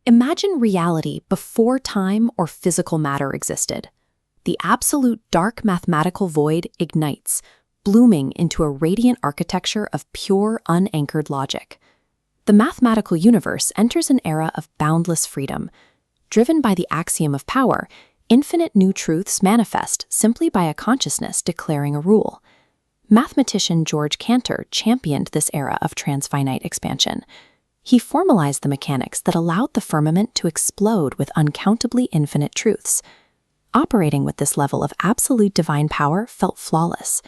Imagine reality before time or physical matter existed. The absolute dark mathematical void ignites, blooming into a radiant architecture of pure, unanchored logic. The mathematical universe enters an era of boundless freedom. Driven by the axiom of power, infinite new truths manifest simply by a consciousness declaring a rule. Mathematician George Cantor championed this era of transfinite expansion. He formalized the mechanics that allowed the firmament to explode with uncountably infinite truths. Operating with this level of absolute divine power felt flawless.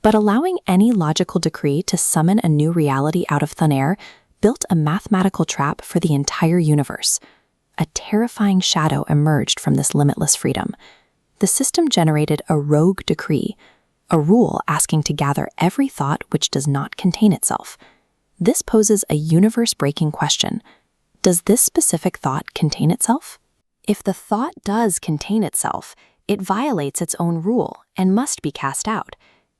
But allowing any logical decree to summon a new reality out of thin air built a mathematical trap for the entire universe. A terrifying shadow emerged from this limitless freedom. The system generated a rogue decree, a rule asking to gather every thought which does not contain itself. This poses a universe-breaking question. Does this specific thought contain itself? If the thought does contain itself, it violates its own rule and must be cast out.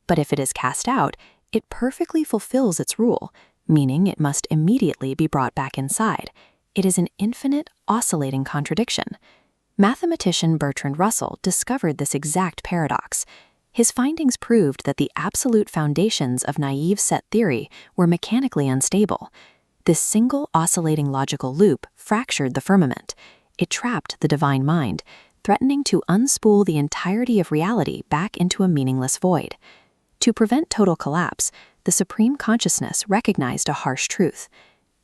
But if it is cast out, it perfectly fulfills its rule, meaning it must immediately be brought back inside. It is an infinite, oscillating contradiction. Mathematician Bertrand Russell discovered this exact paradox. His findings proved that the absolute foundations of naive set theory were mechanically unstable. This single oscillating logical loop fractured the firmament. It trapped the divine mind, threatening to unspool the entirety of reality back into a meaningless void. To prevent total collapse, the supreme consciousness recognized a harsh truth.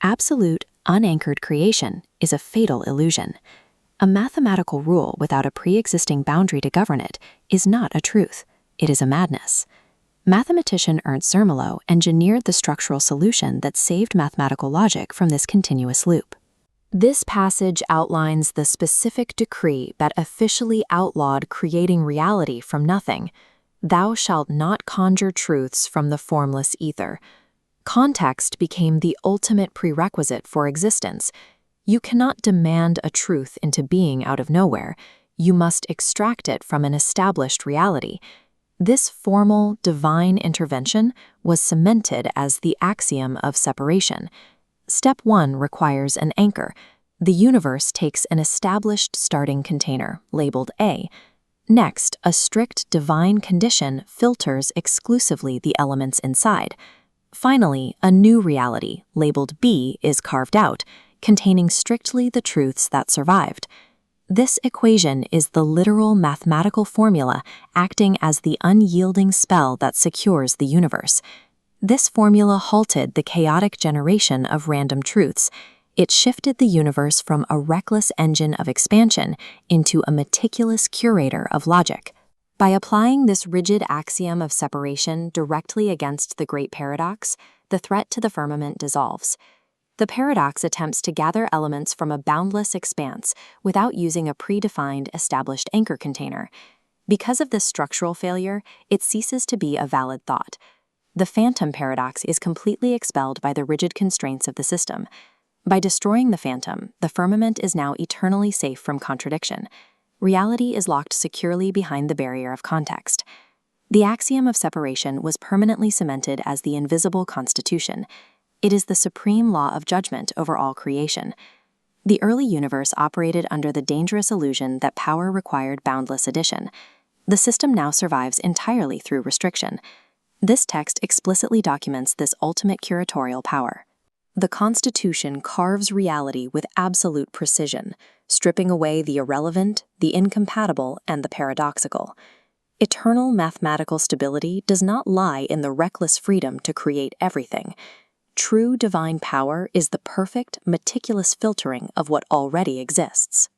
Absolute, unanchored creation is a fatal illusion. A mathematical rule without a pre-existing boundary to govern it is not a truth. It is a madness. Mathematician Ernst Zermelo engineered the structural solution that saved mathematical logic from this continuous loop. This passage outlines the specific decree that officially outlawed creating reality from nothing. Thou shalt not conjure truths from the formless ether. Context became the ultimate prerequisite for existence. You cannot demand a truth into being out of nowhere. You must extract it from an established reality. This formal, divine intervention was cemented as the Axiom of Separation. Step 1 requires an anchor. The universe takes an established starting container, labeled A. Next, a strict divine condition filters exclusively the elements inside. Finally, a new reality, labeled B, is carved out, containing strictly the truths that survived. This equation is the literal mathematical formula acting as the unyielding spell that secures the universe. This formula halted the chaotic generation of random truths. It shifted the universe from a reckless engine of expansion into a meticulous curator of logic. By applying this rigid axiom of separation directly against the great paradox, the threat to the firmament dissolves. The paradox attempts to gather elements from a boundless expanse without using a predefined, established anchor container. Because of this structural failure, it ceases to be a valid thought. The phantom paradox is completely expelled by the rigid constraints of the system. By destroying the phantom, the firmament is now eternally safe from contradiction. Reality is locked securely behind the barrier of context. The axiom of separation was permanently cemented as the invisible constitution. It is the supreme law of judgment over all creation. The early universe operated under the dangerous illusion that power required boundless addition. The system now survives entirely through restriction. This text explicitly documents this ultimate curatorial power. The Constitution carves reality with absolute precision, stripping away the irrelevant, the incompatible, and the paradoxical. Eternal mathematical stability does not lie in the reckless freedom to create everything. True divine power is the perfect, meticulous filtering of what already exists.